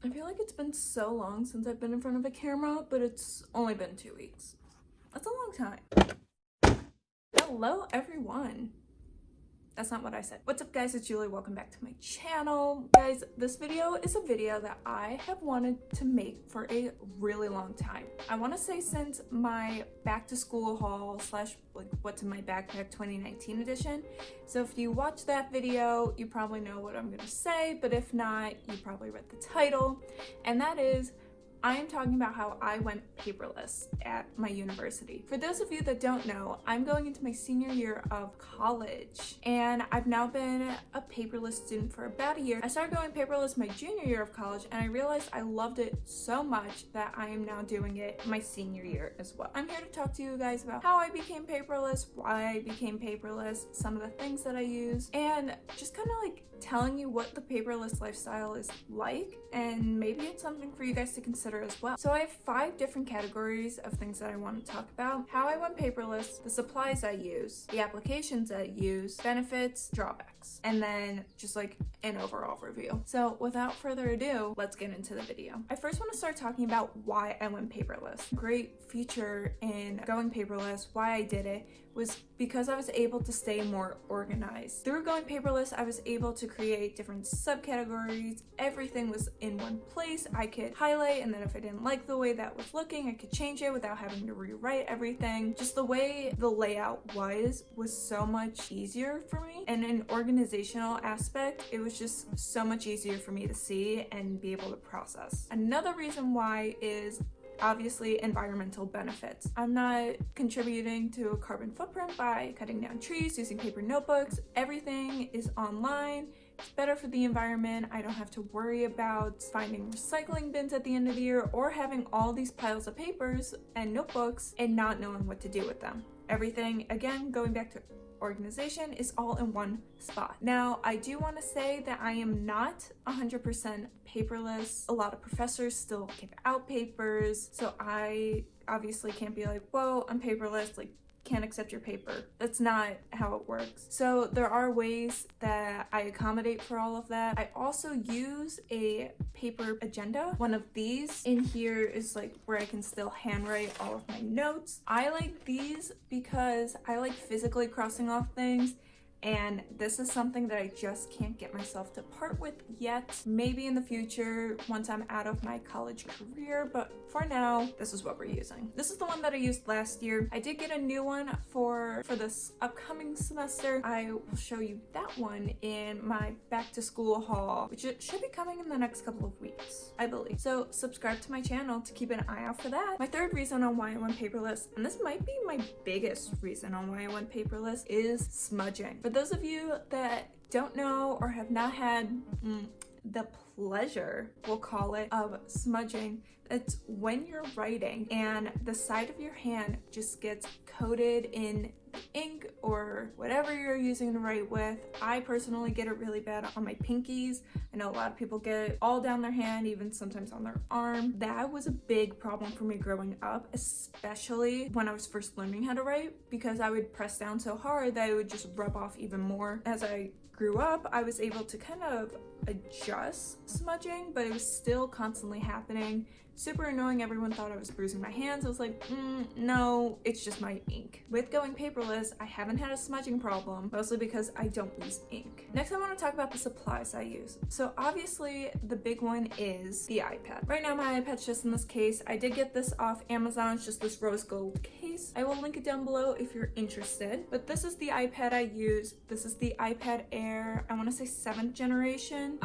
I feel like it's been so long since I've been in front of a camera, but it's only been 2 weeks. That's a long time. Hello everyone. That's not what I said. What's up guys, it's Julie. Welcome back to my channel. Guys, this video is a video that I have wanted to make for a really long time. I want to say since my back to school haul slash like what's in my backpack 2019 edition. So if you watch that video, you probably know what I'm going to say, but if not, you probably read the title. And that is, I am talking about how I went paperless at my university. For those of you that don't know, I'm going into my senior year of college and I've now been a paperless student for about a year. I started going paperless my junior year of college and I realized I loved it so much that I am now doing it my senior year as well. I'm here to talk to you guys about how I became paperless, why I became paperless, some of the things that I use, and just kind of like telling you what the paperless lifestyle is like, and maybe it's something for you guys to consider as well. So I have 5 different categories of things that I want to talk about: how I went paperless, the supplies I use, the applications I use, benefits, drawbacks, and then just like an overall review. So without further ado, let's get into the video. I first want to start talking about why I went paperless. Great feature in going paperless, why I did it, was because I was able to stay more organized. Through going paperless, I was able to create different subcategories. Everything was in one place. I could highlight, and then if I didn't like the way that was looking, I could change it without having to rewrite everything. Just the way the layout was so much easier for me. And in an organizational aspect, it was just so much easier for me to see and be able to process. Another reason why is obviously environmental benefits. I'm not contributing to a carbon footprint by cutting down trees, using paper notebooks. Everything is online. It's better for the environment. I don't have to worry about finding recycling bins at the end of the year or having all these piles of papers and notebooks and not knowing what to do with them. Everything, again, going back to organization, is all in one spot. Now, I do want to say that I am not 100% paperless. A lot of professors still give out papers, so I obviously can't be like, whoa, I'm paperless, like can't accept your paper. That's not how it works. So there are ways that I accommodate for all of that. I also use a paper agenda. One of these in here is like where I can still handwrite all of my notes. I like these because I like physically crossing off things, and this is something that I just can't get myself to part with yet. Maybe in the future once I'm out of my college career, but for now, this is what we're using. This is the one that I used last year. I did get a new one for this upcoming semester. I will show you that one in my back to school haul, which it should be coming in the next couple of weeks, I believe. So subscribe to my channel to keep an eye out for that. My third reason on why I went paperless, and this might be my biggest reason on why I went paperless, is smudging. For those of you that don't know or have not had the pleasure, we'll call it, of smudging, it's when you're writing and the side of your hand just gets coated in ink or whatever you're using to write with. I personally get it really bad on my pinkies. I know a lot of people get it all down their hand, even sometimes on their arm. That was a big problem for me growing up, especially when I was first learning how to write, because I would press down so hard that it would just rub off even more. As I grew up, I was able to kind of adjust smudging, but it was still constantly happening. Super annoying. Everyone thought I was bruising my hands. I was like, no, it's just my ink. With going paperless, I haven't had a smudging problem, mostly because I don't use ink. Next, I want to talk about the supplies I use. So obviously the big one is the iPad. Right now my iPad's just in this case. I did get this off Amazon. It's just this rose gold case. I will link it down below if you're interested. But this is the iPad I use. This is the iPad Air, I want to say 7th generation.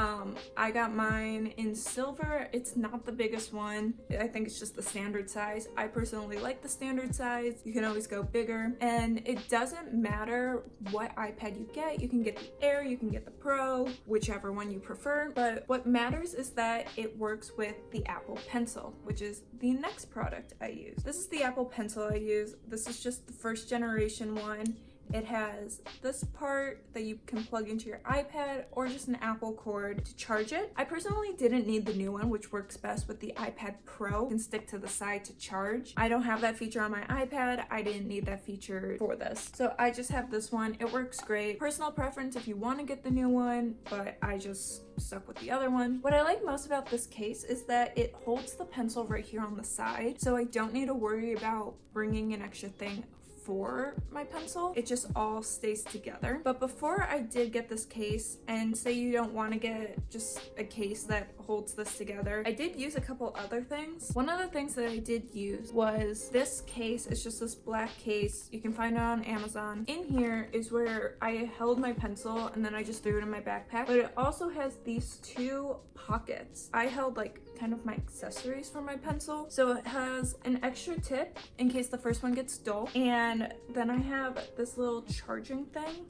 I got mine in silver. It's not the biggest one. I think it's just the standard size. I personally like the standard size. You can always go bigger, and it doesn't matter what iPad you get. You can get the Air, you can get the Pro, whichever one you prefer, but what matters is that it works with the Apple Pencil, which is the next product I use. This is the Apple Pencil I use. This is just the 1st generation one. It has this part that you can plug into your iPad or just an Apple cord to charge it. I personally didn't need the new one, which works best with the iPad Pro. You can stick to the side to charge. I don't have that feature on my iPad. I didn't need that feature for this. So I just have this one. It works great. Personal preference if you want to get the new one, but I just stuck with the other one. What I like most about this case is that it holds the pencil right here on the side, so I don't need to worry about bringing an extra thing for my pencil. It just all stays together. But before I did get this case, and say you don't want to get just a case that holds this together, I did use a couple other things. One of the things that I did use was this case. It's just this black case. You can find it on Amazon. In here is where I held my pencil and then I just threw it in my backpack, but it also has these two pockets. I held like kind of my accessories for my pencil. So it has an extra tip in case the first one gets dull, and then I have this little charging thing.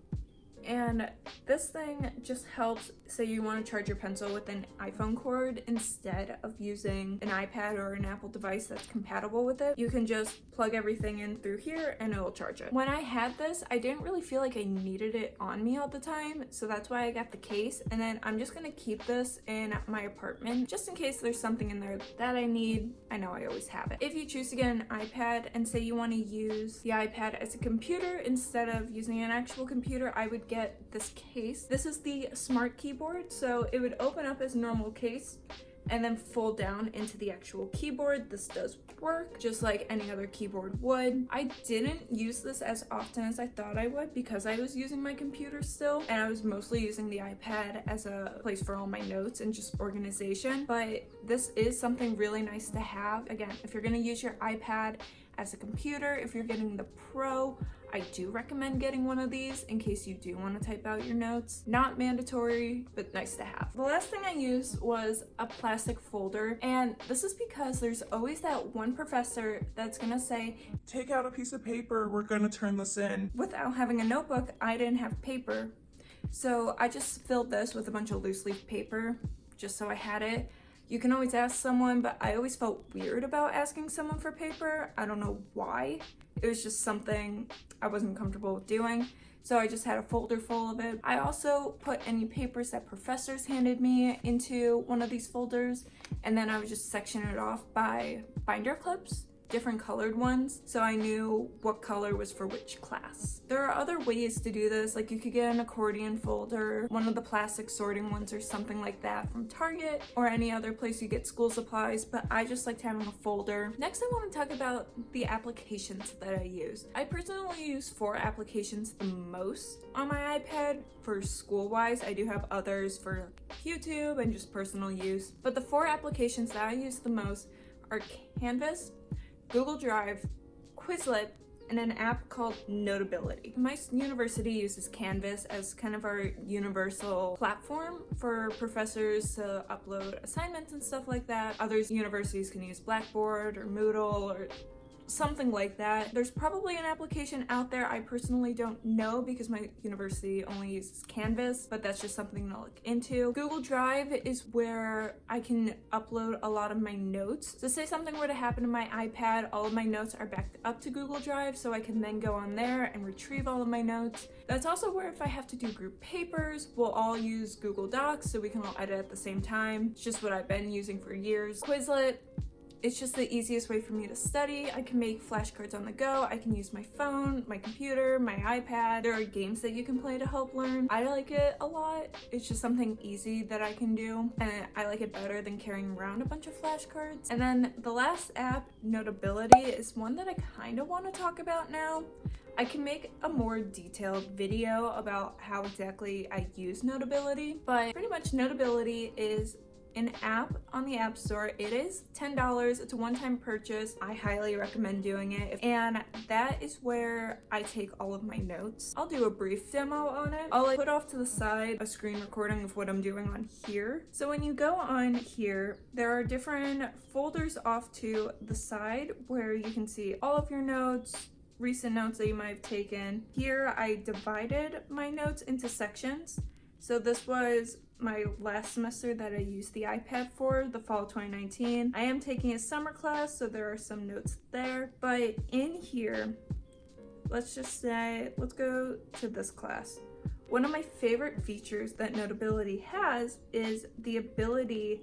And this thing just helps, say you want to charge your pencil with an iPhone cord instead of using an iPad or an Apple device that's compatible with it. You can just plug everything in through here and it'll charge it. When I had this, I didn't really feel like I needed it on me all the time, so that's why I got the case. And then I'm just gonna keep this in my apartment just in case there's something in there that I need. I know I always have it. If you choose to get an iPad and say you want to use the iPad as a computer instead of using an actual computer, I would get this case. This is the smart keyboard, so it would open up as a normal case and then fold down into the actual keyboard. This does work just like any other keyboard would. I didn't use this as often as I thought I would because I was using my computer still, and I was mostly using the iPad as a place for all my notes and just organization. But this is something really nice to have. Again, if you're gonna use your iPad as a computer, if you're getting the Pro, I do recommend getting one of these in case you do want to type out your notes. Not mandatory, but nice to have. The last thing I used was a plastic folder, and this is because there's always that one professor that's gonna say, take out a piece of paper, we're gonna turn this in. Without having a notebook, I didn't have paper. So I just filled this with a bunch of loose leaf paper just so I had it. You can always ask someone, but I always felt weird about asking someone for paper. I don't know why. It was just something I wasn't comfortable with doing. So I just had a folder full of it. I also put any papers that professors handed me into one of these folders, and then I would just section it off by binder clips, different colored ones, so I knew what color was for which class. There are other ways to do this, like you could get an accordion folder, one of the plastic sorting ones or something like that from Target or any other place you get school supplies, but I just liked having a folder. Next, I want to talk about the applications that I use. I personally use 4 applications the most on my iPad for school-wise. I do have others for YouTube and just personal use, but the 4 applications that I use the most are Canvas, Google Drive, Quizlet, and an app called Notability. My university uses Canvas as kind of our universal platform for professors to upload assignments and stuff like that. Other universities can use Blackboard or Moodle or something like that. There's probably an application out there I personally don't know because my university only uses Canvas, but that's just something to look into. Google Drive is where I can upload a lot of my notes. So say something were to happen to my iPad, all of my notes are backed up to Google Drive, so I can then go on there and retrieve all of my notes. That's also where if I have to do group papers, we'll all use Google Docs so we can all edit at the same time. It's just what I've been using for years. Quizlet, it's just the easiest way for me to study. I can make flashcards on the go. I can use my phone, my computer, my iPad. There are games that you can play to help learn. I like it a lot. It's just something easy that I can do, and I like it better than carrying around a bunch of flashcards. And then the last app, Notability, is one that I kind of want to talk about now. I can make a more detailed video about how exactly I use Notability, but pretty much Notability is an app on the App Store. It is $10. It's a one-time purchase. I highly recommend doing it. And that is where I take all of my notes. I'll do a brief demo on it. I'll put off to the side a screen recording of what I'm doing on here. So when you go on here, there are different folders off to the side where you can see all of your notes, recent notes that you might have taken. Here I divided my notes into sections. So this was my last semester that I used the iPad for, the fall of 2019. I am taking a summer class, so there are some notes there. But in here, let's just say, let's go to this class. One of my favorite features that Notability has is the ability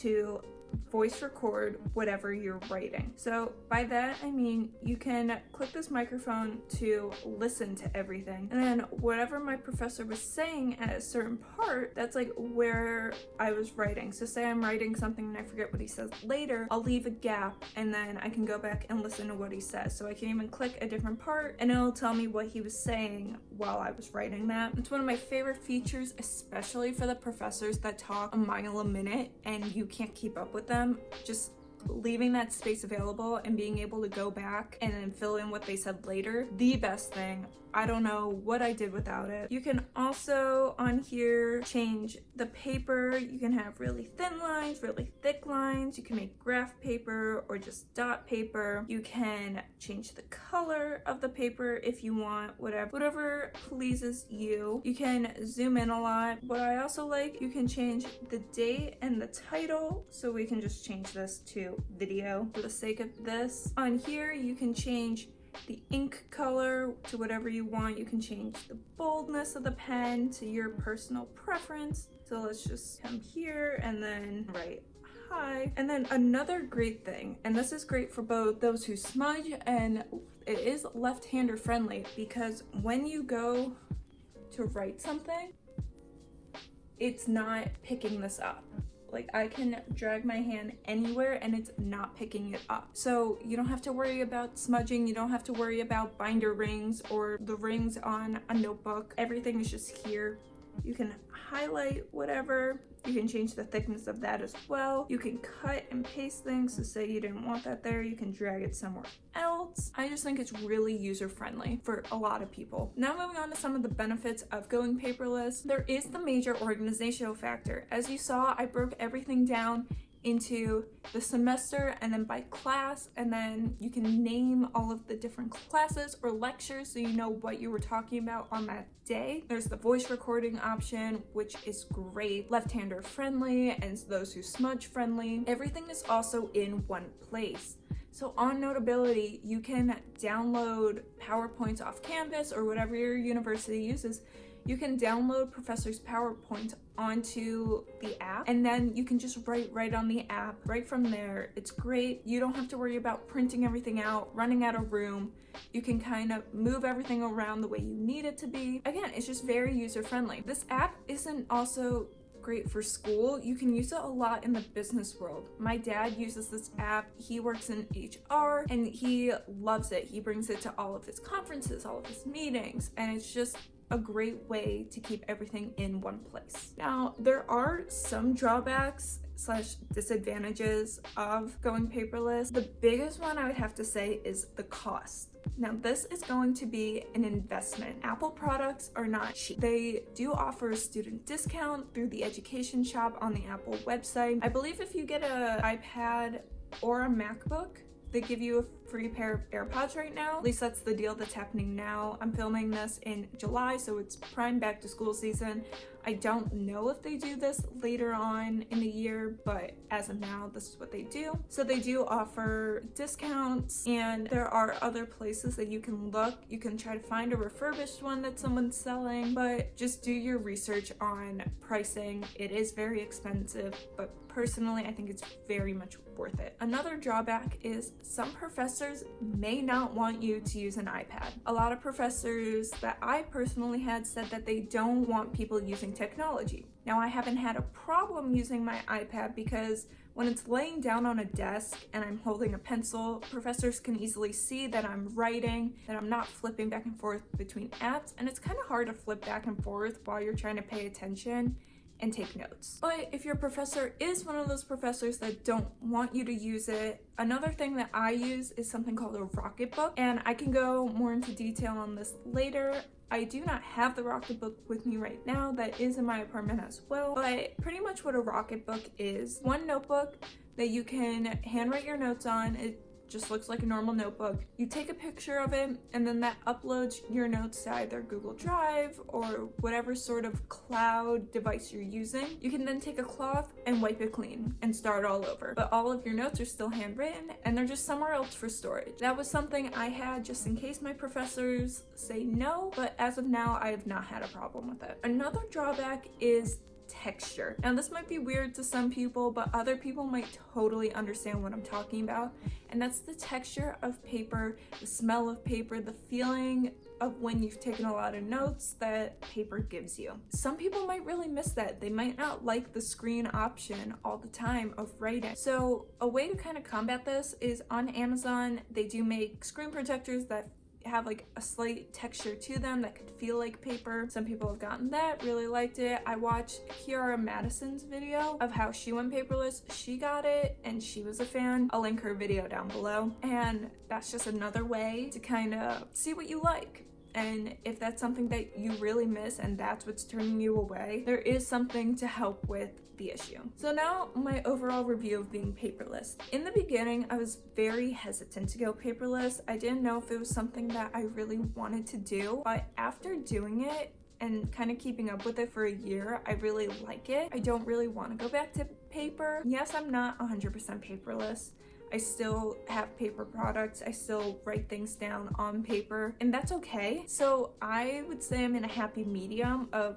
to voice record whatever you're writing. So by that I mean you can click this microphone to listen to everything, and then whatever my professor was saying at a certain part, that's like where I was writing. So say I'm writing something and I forget what he says later, I'll leave a gap and then I can go back and listen to what he says. So I can even click a different part and it'll tell me what he was saying while I was writing that. It's one of my favorite features, especially for the professors that talk a mile a minute and you can't keep up with them. Just leaving that space available and being able to go back and then fill in what they said later, the best thing. I don't know what I did without it. You can also on here change the paper. You can have really thin lines, really thick lines. You can make graph paper or just dot paper. You can change the color of the paper if you want, whatever pleases you. You can zoom in a lot. What I also like, you can change the date and the title. So we can just change this to video for the sake of this. On here, you can change the ink color to whatever you want. You can change the boldness of the pen to your personal preference. So let's just come here and then write hi. And then another great thing, and this is great for both those who smudge, and it is left-hander friendly, because when you go to write something, it's not picking this up. Like I can drag my hand anywhere and it's not picking it up. So you don't have to worry about smudging. You don't have to worry about binder rings or the rings on a notebook. Everything is just here. You can highlight whatever. You can change the thickness of that as well. You can cut and paste things. So say you didn't want that there, you can drag it somewhere else. I just think it's really user-friendly for a lot of people. Now moving on to some of the benefits of going paperless. There is the major organizational factor. As you saw, I broke everything down into the semester and then by class, and then you can name all of the different classes or lectures so you know what you were talking about on that day. There's the voice recording option, which is great, left-hander friendly, and those who smudge friendly. Everything is also in one place. So on Notability, you can download PowerPoints off Canvas or whatever your university uses. You can download professor's PowerPoint onto the app, and then you can just write right on the app, right from there. It's great. You don't have to worry about printing everything out, running out of room. You can kind of move everything around the way you need it to be. Again, it's just very user-friendly. This app isn't also great for school. You can use it a lot in the business world. My dad uses this app. He works in HR and he loves it. He brings it to all of his conferences, all of his meetings, and it's just a great way to keep everything in one place. Now, there are some drawbacks / disadvantages of going paperless. The biggest one I would have to say is the cost. Now, this is going to be an investment. Apple products are not cheap. They do offer a student discount through the education shop on the Apple website. I believe if you get an iPad or a MacBook, they give you a free pair of AirPods right now. At least that's the deal that's happening now. I'm filming this in July, so it's prime back to school season. I don't know if they do this later on in the year, but as of now, this is what they do. So they do offer discounts, and there are other places that you can look. You can try to find a refurbished one that someone's selling, but just do your research on pricing. It is very expensive, but personally, I think it's very much worth it. Another drawback is some professors may not want you to use an iPad. A lot of professors that I personally had said that they don't want people using technology. Now, I haven't had a problem using my iPad because when it's laying down on a desk and I'm holding a pencil, professors can easily see that I'm writing, that I'm not flipping back and forth between apps, and it's kind of hard to flip back and forth while you're trying to pay attention and take notes. But if your professor is one of those professors that don't want you to use it, another thing that I use is something called a Rocketbook, and I can go more into detail on this later. I do not have the Rocketbook with me right now. That is in my apartment as well, but pretty much what a Rocketbook is, one notebook that you can handwrite your notes on. It just looks like a normal notebook. You take a picture of it, and then that uploads your notes to either Google Drive or whatever sort of cloud device you're using. You can then take a cloth and wipe it clean and start all over. But all of your notes are still handwritten, and they're just somewhere else for storage. That was something I had just in case my professors say no, but as of now, I have not had a problem with it. Another drawback is texture. Now this might be weird to some people, but other people might totally understand what I'm talking about, and that's the texture of paper, the smell of paper, the feeling of when you've taken a lot of notes that paper gives you. Some people might really miss that. They might not like the screen option all the time of writing. So a way to kind of combat this is on Amazon, they do make screen protectors that have like a slight texture to them that could feel like paper. Some people have gotten that, really liked it. I watched Kiara Madisen's video of how she went paperless. She got it and she was a fan. I'll link her video down below. And that's just another way to kind of see what you like. And if that's something that you really miss and that's what's turning you away, there is something to help with the issue. So now my overall review of being paperless. In the beginning, I was very hesitant to go paperless. I didn't know if it was something that I really wanted to do, but after doing it and kind of keeping up with it for a year, I really like it. I don't really want to go back to paper. Yes, I'm not 100% paperless. I still have paper products. I still write things down on paper, and that's okay. So I would say I'm in a happy medium of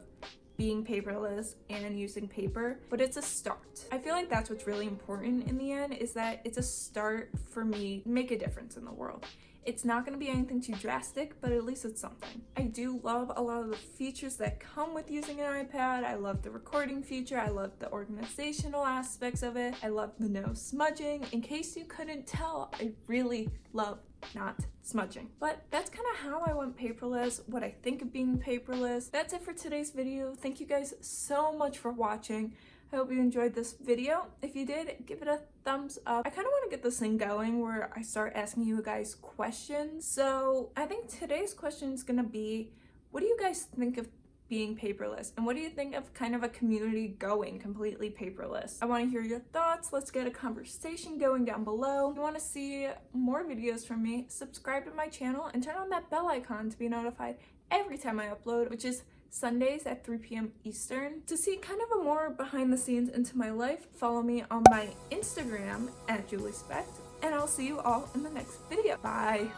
being paperless and using paper, but it's a start. I feel like that's what's really important in the end, is that it's a start for me to make a difference in the world. It's not going to be anything too drastic, but at least it's something. I do love a lot of the features that come with using an iPad. I love the recording feature. I love the organizational aspects of it. I love the no smudging. In case you couldn't tell, I really love not smudging. But that's kind of how I went paperless, what I think of being paperless. That's it for today's video. Thank you guys so much for watching. I hope you enjoyed this video. If you did, give it a thumbs up. I kind of want to get this thing going where I start asking you guys questions. So I think today's question is going to be, what do you guys think of being paperless? And what do you think of kind of a community going completely paperless? I want to hear your thoughts. Let's get a conversation going down below. If you want to see more videos from me, subscribe to my channel and turn on that bell icon to be notified every time I upload, which is Sundays at 3 p.m. Eastern. To see kind of a more behind the scenes into my life, follow me on my Instagram at juliespecht, and I'll see you all in the next video. Bye!